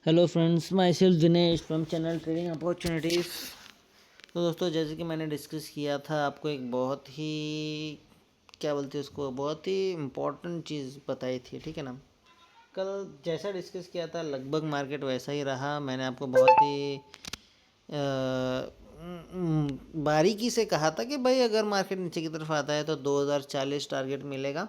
Hello friends, my self Dinesh from channel trading opportunities. तो दोस्तों, जैसे कि मैंने डिस्कस किया था, आपको एक बहुत ही क्या बोलते हैं उसको, बहुत ही इम्पोर्टेंट चीज़ बताई थी, ठीक है ना। कल जैसा डिस्कस किया था लगभग मार्केट वैसा ही रहा। मैंने आपको बहुत ही बारीकी से कहा था कि भाई अगर मार्केट नीचे की तरफ आता है तो 2040 टारगेट मिलेगा।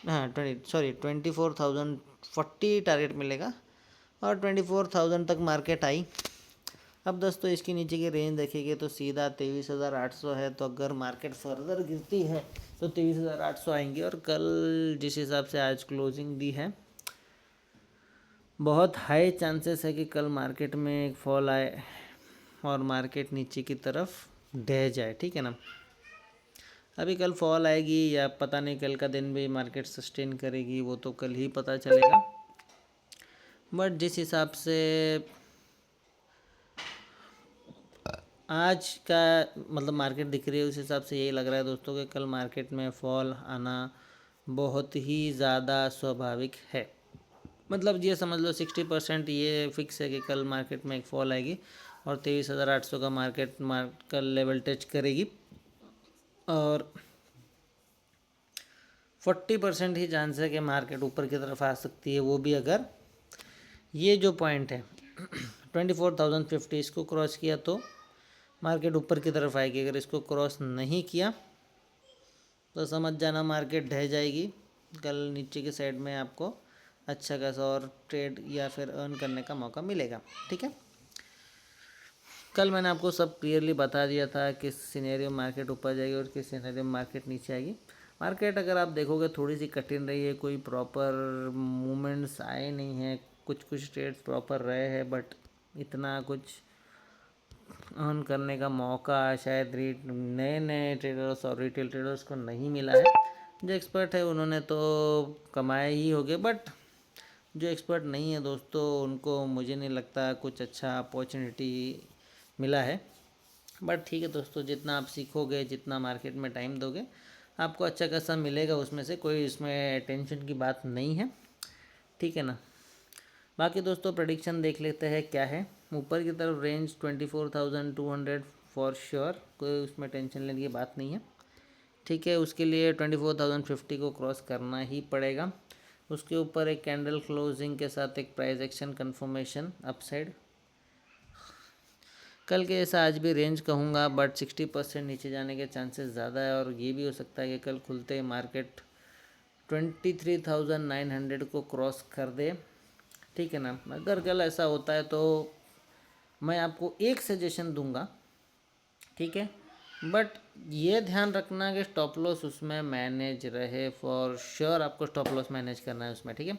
हाँ, 24,040 टारगेट मिलेगा और 24,000 तक मार्केट आई। अब दोस्तों, इसके नीचे की रेंज देखेंगे तो सीधा 23,800 है। तो अगर मार्केट फर्दर गिरती है तो 23,800 आएंगे। और कल जिस हिसाब से आज क्लोजिंग दी है, बहुत हाई चांसेस है कि कल मार्केट में एक फॉल आए और मार्केट नीचे की तरफ ढह जाए, ठीक है ना। अभी कल फॉल आएगी या पता नहीं, कल का दिन भी मार्केट सस्टेन करेगी, वो तो कल ही पता चलेगा। बट जिस हिसाब से आज का मतलब मार्केट दिख रही है, उस हिसाब से यही लग रहा है दोस्तों कि कल मार्केट में फॉल आना बहुत ही ज़्यादा स्वाभाविक है। मतलब ये समझ लो 60% ये फिक्स है कि कल मार्केट में एक फॉल आएगी और 23,800 का मार्केट कल लेवल टच करेगी। और 40% ही चांस है कि मार्केट ऊपर की तरफ आ सकती है, वो भी अगर ये जो पॉइंट है 24,050 इसको क्रॉस किया तो मार्केट ऊपर की तरफ आएगी। अगर इसको क्रॉस नहीं किया तो समझ जाना मार्केट ढह जाएगी। कल नीचे की साइड में आपको अच्छा खासा और ट्रेड या फिर अर्न करने का मौका मिलेगा, ठीक है। कल मैंने आपको सब क्लियरली बता दिया था किस सिनेरियो मार्केट ऊपर जाएगी और किस सिनेरियो मार्केट नीचे आएगी। मार्केट अगर आप देखोगे थोड़ी सी कठिन रही है, कोई प्रॉपर मूवमेंट्स आए नहीं हैं। कुछ ट्रेड्स प्रॉपर रहे हैं, बट इतना कुछ अर्न करने का मौका शायद नए नए ट्रेडर्स और रिटेल ट्रेडर्स को नहीं मिला है। जो एक्सपर्ट है उन्होंने तो कमाए ही होंगे, बट जो एक्सपर्ट नहीं है दोस्तों, उनको मुझे नहीं लगता कुछ अच्छा अपॉर्चुनिटी मिला है। बट ठीक है दोस्तों, जितना आप सीखोगे, जितना मार्केट में टाइम दोगे, आपको अच्छा खासा मिलेगा उसमें से, कोई इसमें टेंशन की बात नहीं है, ठीक है ना। बाकी दोस्तों, प्रेडिक्शन देख लेते हैं क्या है। ऊपर की तरफ रेंज 24,200 फॉर श्योर, कोई उसमें टेंशन लेने की बात नहीं है, ठीक है। उसके लिए 24,050 को क्रॉस करना ही पड़ेगा। उसके ऊपर एक कैंडल क्लोजिंग के साथ एक प्राइस एक्शन कन्फर्मेशन अपसाइड। कल के जैसा आज भी रेंज कहूँगा, बट 60% नीचे जाने के चांसेस ज़्यादा है। और ये भी हो सकता है कि कल खुलते ही मार्केट 23,900 को क्रॉस कर दे, ठीक है ना। अगर कल ऐसा होता है तो मैं आपको एक सजेशन दूंगा, ठीक है। बट ये ध्यान रखना कि स्टॉप लॉस उसमें मैनेज रहे, फॉर श्योर आपको स्टॉप लॉस मैनेज करना है उसमें, ठीक है।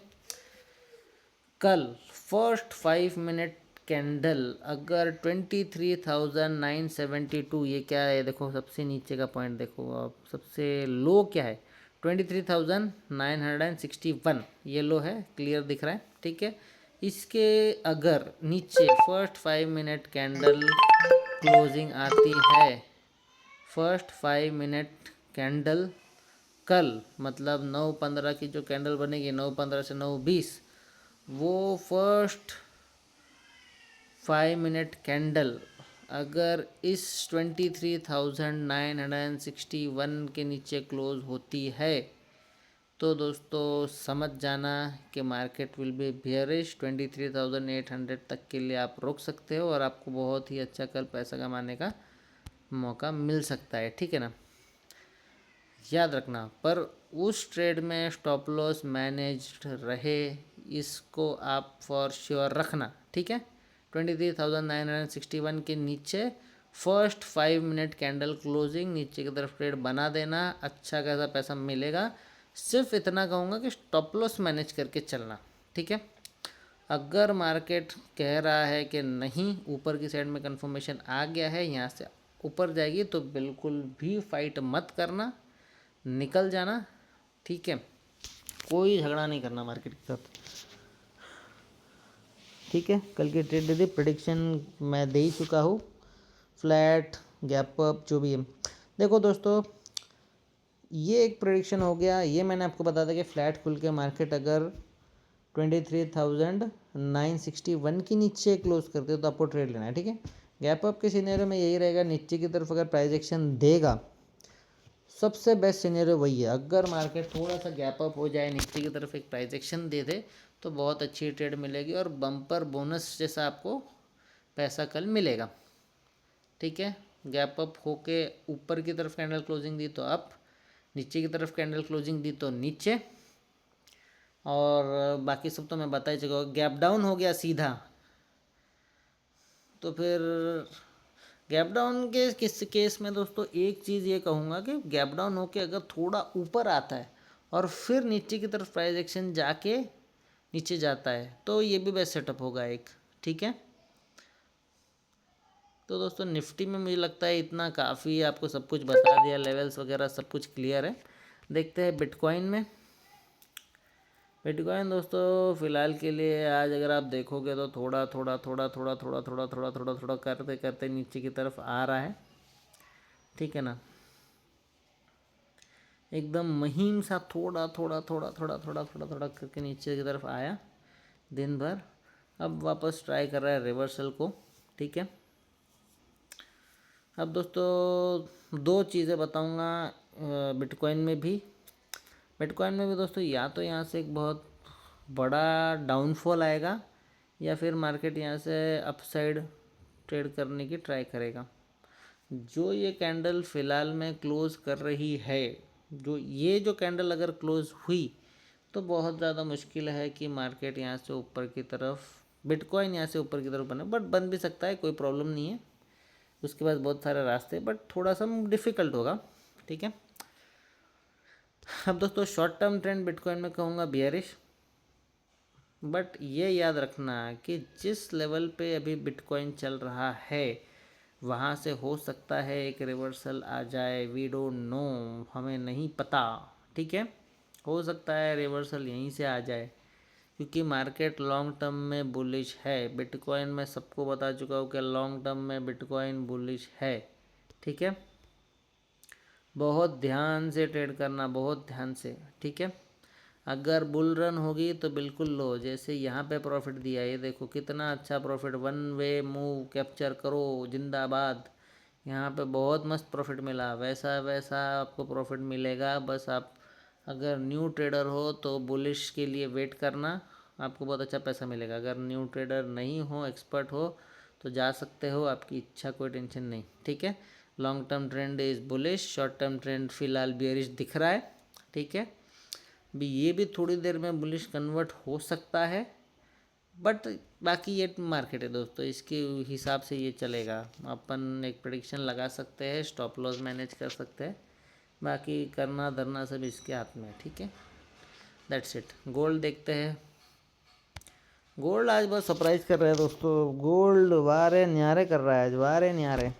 कल फर्स्ट 5 मिनट कैंडल अगर 23,972, ये क्या है देखो, सबसे नीचे का पॉइंट देखो आप, सबसे लो क्या है 23,961, ये लो है, क्लियर दिख रहा है, ठीक है। इसके अगर नीचे फर्स्ट 5 मिनट कैंडल क्लोजिंग आती है, फर्स्ट 5 मिनट कैंडल कल मतलब 9:15 की जो कैंडल बनेगी, 9:15 से 9:20, वो फर्स्ट 5 मिनट कैंडल अगर इस 23,961 के नीचे क्लोज होती है तो दोस्तों समझ जाना कि मार्केट विल बी बियरिश। 23,800 तक के लिए आप रोक सकते हो और आपको बहुत ही अच्छा कल पैसा कमाने का मौका मिल सकता है, ठीक है ना। याद रखना, पर उस ट्रेड में स्टॉप लॉस मैनेज्ड रहे, इसको आप फॉर श्योर रखना, ठीक है। 23,961 के नीचे फर्स्ट 5 मिनट कैंडल क्लोजिंग नीचे की तरफ ट्रेड बना देना, अच्छा खासा पैसा मिलेगा। सिर्फ इतना कहूँगा कि स्टॉप लॉस मैनेज करके चलना, ठीक है। अगर मार्केट कह रहा है कि नहीं, ऊपर की साइड में कंफर्मेशन आ गया है, यहाँ से ऊपर जाएगी, तो बिल्कुल भी फाइट मत करना, निकल जाना, ठीक है। कोई झगड़ा नहीं करना मार्केट के साथ, ठीक है। कल की ट्रेड दे दी, प्रेडिक्शन मैं दे ही चुका हूँ, फ्लैट गैप अप जो भी है। देखो दोस्तों, ये एक प्रेडिक्शन हो गया, ये मैंने आपको बता दिया कि फ्लैट खुल के मार्केट अगर 23,961 की नीचे क्लोज करते हो तो आपको ट्रेड लेना है, ठीक है। गैप अप के सिनेरियो में यही रहेगा, नीचे की तरफ अगर प्राइस एक्शन देगा, सबसे बेस्ट सिनेरियो वही है। अगर मार्केट थोड़ा सा गैप अप हो जाए, नीचे की तरफ एक प्राइस एक्शन दे दे, तो बहुत अच्छी ट्रेड मिलेगी और बम्पर बोनस जैसा आपको पैसा कल मिलेगा, ठीक है। गैप अप होके ऊपर की तरफ कैंडल क्लोजिंग दी तो अप, नीचे की तरफ कैंडल क्लोजिंग दी तो नीचे, और बाकी सब तो मैं बता ही चुका हूँ। गैप डाउन हो गया सीधा तो फिर गैप डाउन के किस केस में दोस्तों एक चीज़ ये कहूँगा कि गैप डाउन होके अगर थोड़ा ऊपर आता है और फिर नीचे की तरफ प्राइस एक्शन जाके नीचे जाता है तो ये भी बेस्ट सेटअप होगा एक, ठीक है। तो दोस्तों निफ्टी में मुझे लगता है इतना काफ़ी है, आपको सब कुछ बता दिया, लेवल्स वगैरह सब कुछ क्लियर है। देखते हैं बिटकॉइन में। बिटकॉइन दोस्तों फ़िलहाल के लिए आज अगर आप देखोगे तो थोड़ा थोड़ा थोड़ा थोड़ा थोड़ा थोड़ा थोड़ा थोड़ा थोड़ा करते करते नीचे की तरफ आ रहा है, ठीक है ना। एकदम महीन सा थोड़ा थोड़ा थोड़ा थोड़ा थोड़ा थोड़ा थोड़ा करके नीचे की तरफ आया दिन भर, अब वापस ट्राई कर रहा है रिवर्सल को, ठीक है। अब दोस्तों दो चीज़ें बताऊंगा बिटकॉइन में भी। बिटकॉइन में भी दोस्तों या तो यहाँ से एक बहुत बड़ा डाउनफॉल आएगा या फिर मार्केट यहाँ से अपसाइड ट्रेड करने की ट्राई करेगा। जो ये कैंडल फ़िलहाल में क्लोज़ कर रही है, जो कैंडल अगर क्लोज़ हुई तो बहुत ज़्यादा मुश्किल है कि मार्केट यहाँ से ऊपर की तरफ, बिटकॉइन यहाँ से ऊपर की तरफ बने, बट बन भी सकता है, कोई प्रॉब्लम नहीं है। उसके पास बहुत सारे रास्ते, बट थोड़ा सा डिफ़िकल्ट होगा, ठीक है। अब दोस्तों शॉर्ट टर्म ट्रेंड बिटकॉइन में कहूँगा बियरिश, बट ये याद रखना कि जिस लेवल पे अभी बिटकॉइन चल रहा है वहाँ से हो सकता है एक रिवर्सल आ जाए, वी डोंट नो, हमें नहीं पता, ठीक है। हो सकता है रिवर्सल यहीं से आ जाए क्योंकि मार्केट लॉन्ग टर्म में बुलिश है। बिटकॉइन में सबको बता चुका हूँ कि लॉन्ग टर्म में बिटकॉइन बुलिश है, ठीक है। बहुत ध्यान से ट्रेड करना, बहुत ध्यान से, ठीक है। अगर बुल रन होगी तो बिल्कुल लो, जैसे यहाँ पे प्रॉफिट दिया, ये देखो कितना अच्छा profit, one way move capture करो जिंदाबाद। यहाँ पे बहुत मस्त प्रॉफिट मिला, वैसा वैसा आपको प्रॉफिट मिलेगा। बस आप अगर न्यू ट्रेडर हो तो बुलिश के लिए वेट करना, आपको बहुत अच्छा पैसा मिलेगा। अगर न्यू ट्रेडर नहीं हो, एक्सपर्ट हो तो जा सकते हो, आपकी इच्छा, कोई टेंशन नहीं, ठीक है। Long term trend is bullish, short term trend फिलहाल बियरिश दिख रहा है, ठीक है। भी ये भी थोड़ी देर में बुलिश कन्वर्ट हो सकता है, बट बाकी ये मार्केट है दोस्तों, इसके हिसाब से ये चलेगा। अपन एक प्रेडिक्शन लगा सकते हैं, स्टॉप लॉस मैनेज कर सकते हैं, बाकी करना धरना सब इसके हाथ में है, ठीक है। That's it. गोल्ड देखते हैं। गोल्ड आज बहुत सरप्राइज कर रहा है दोस्तों, गोल्ड वारे न्यारे कर रहा है आज, वारे न्यारे,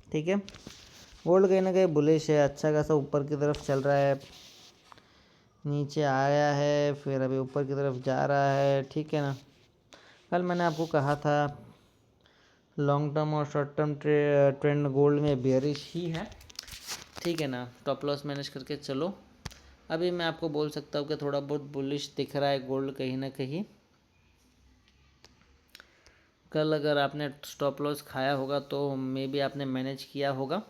ठीक है। गोल्ड कहीं ना कहीं बुलिश है, अच्छा खासा ऊपर की तरफ चल रहा है, नीचे आया है फिर अभी ऊपर की तरफ जा रहा है, ठीक है ना। कल मैंने आपको कहा था लॉन्ग टर्म और शॉर्ट टर्म ट्रेंड गोल्ड में बेयरिश ही है, ठीक है ना। टॉप लॉस मैनेज करके चलो। अभी मैं आपको बोल सकता हूँ कि थोड़ा बहुत बुलिश दिख रहा है गोल्ड कहीं ना कहीं। कल अगर आपने स्टॉप लॉस खाया होगा तो मे बी आपने मैनेज किया होगा,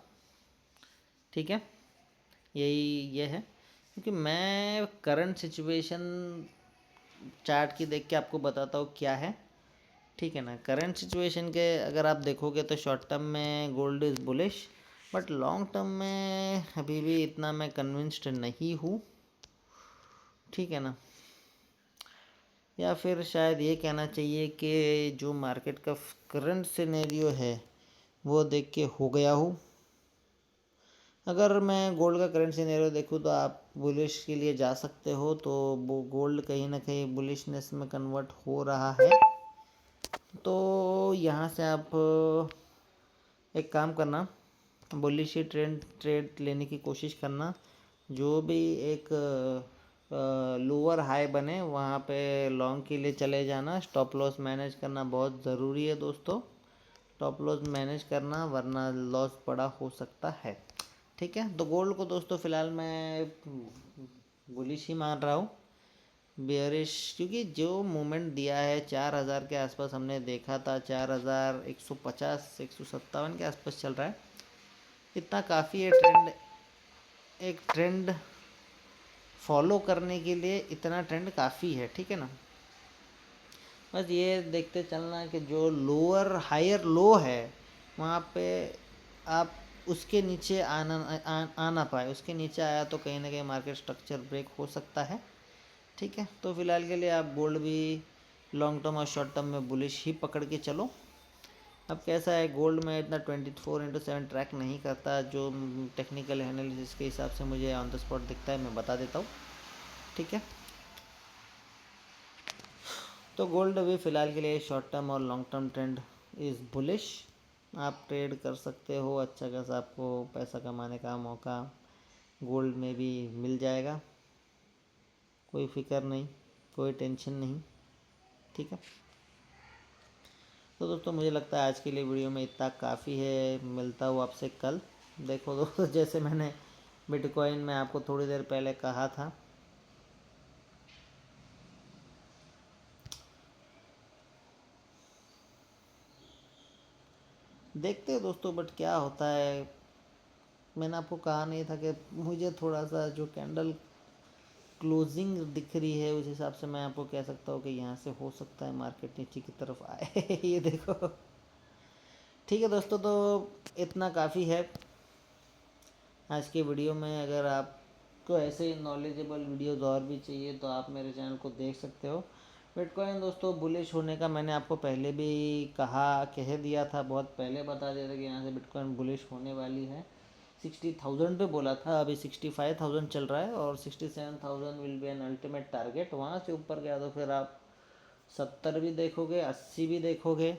ठीक है। यही ये है, क्योंकि मैं करंट सिचुएशन चार्ट की देख के आपको बताता हूँ क्या है, ठीक है ना। करंट सिचुएशन के अगर आप देखोगे तो शॉर्ट टर्म में gold is bullish, but long term में अभी भी इतना मैं कन्विंस्ड नहीं हूँ, ठीक है ना। या फिर शायद ये कहना चाहिए कि जो मार्केट का करंट सिनेरियो है वो देख के हो गया हूँ। अगर मैं गोल्ड का करंट सिनेरियो देखूँ तो आप बुलिश के लिए जा सकते हो, तो वो गोल्ड कहीं ना कहीं बुलिशनेस में कन्वर्ट हो रहा है, तो यहाँ से आप एक काम करना, बुलिश ही ट्रेड लेने की कोशिश करना। जो भी एक लोअर हाई बने वहाँ पे लॉन्ग के लिए चले जाना। स्टॉप लॉस मैनेज करना बहुत ज़रूरी है दोस्तों, स्टॉप लॉस मैनेज करना, वरना लॉस बड़ा हो सकता है, ठीक है। तो गोल्ड को दोस्तों फ़िलहाल मैं बुलिश ही मान रहा हूँ, बेयरिश, क्योंकि जो मूवमेंट दिया है 4000 के आसपास हमने देखा था, 4150 157 के आसपास चल रहा है, इतना काफ़ी है। ट्रेंड, एक ट्रेंड फॉलो करने के लिए इतना ट्रेंड काफ़ी है, ठीक है ना। बस ये देखते चलना कि जो लोअर हायर लो है वहाँ पे आप उसके नीचे आ ना पाए, उसके नीचे आया तो कहीं ना कहीं मार्केट स्ट्रक्चर ब्रेक हो सकता है, ठीक है। तो फिलहाल के लिए आप गोल्ड भी लॉन्ग टर्म और शॉर्ट टर्म में बुलिश ही पकड़ के चलो। अब कैसा है, गोल्ड में इतना 24/7 ट्रैक नहीं करता, जो टेक्निकल एनालिसिस के हिसाब से मुझे ऑन द स्पॉट दिखता है मैं बता देता हूँ, ठीक है। तो गोल्ड अभी फ़िलहाल के लिए शॉर्ट टर्म और long term trend is bullish. आप ट्रेड कर सकते हो, अच्छा खासा आपको पैसा कमाने का मौका गोल्ड में भी मिल जाएगा, कोई फिक्र नहीं, कोई टेंशन नहीं, ठीक है। तो दोस्तों मुझे लगता है आज के लिए वीडियो में इतना काफ़ी है, मिलता हूँ आपसे कल। देखो दोस्तों, जैसे मैंने बिटकॉइन में आपको थोड़ी देर पहले कहा था, देखते हैं दोस्तों बट क्या होता है। मैंने आपको कहा नहीं था कि मुझे थोड़ा सा जो कैंडल क्लोजिंग दिख रही है उस हिसाब से मैं आपको कह सकता हूँ कि यहाँ से हो सकता है मार्केट नीचे की तरफ आए ये देखो, ठीक है दोस्तों। तो इतना काफ़ी है आज के वीडियो में। अगर आपको ऐसे ही नॉलेजेबल वीडियोज़ और भी चाहिए तो आप मेरे चैनल को देख सकते हो। बिटकॉइन दोस्तों बुलिश होने का मैंने आपको पहले भी कह दिया था, बहुत पहले बता दिया था कि यहाँ से बिटकॉइन बुलिश होने वाली है। 60,000 पे बोला था, अभी 65,000 चल रहा है और 67,000 will be an ultimate target. वहाँ से ऊपर गया तो फिर आप 70 भी देखोगे, 80 भी देखोगे,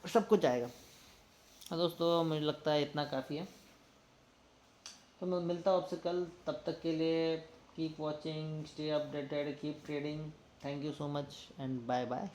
सब कुछ आएगा। हाँ दोस्तों मुझे लगता है इतना काफ़ी है, तो मैं मिलता हूँ आपसे कल। तब तक के लिए keep watching, stay updated, keep trading. Thank you so much and bye bye.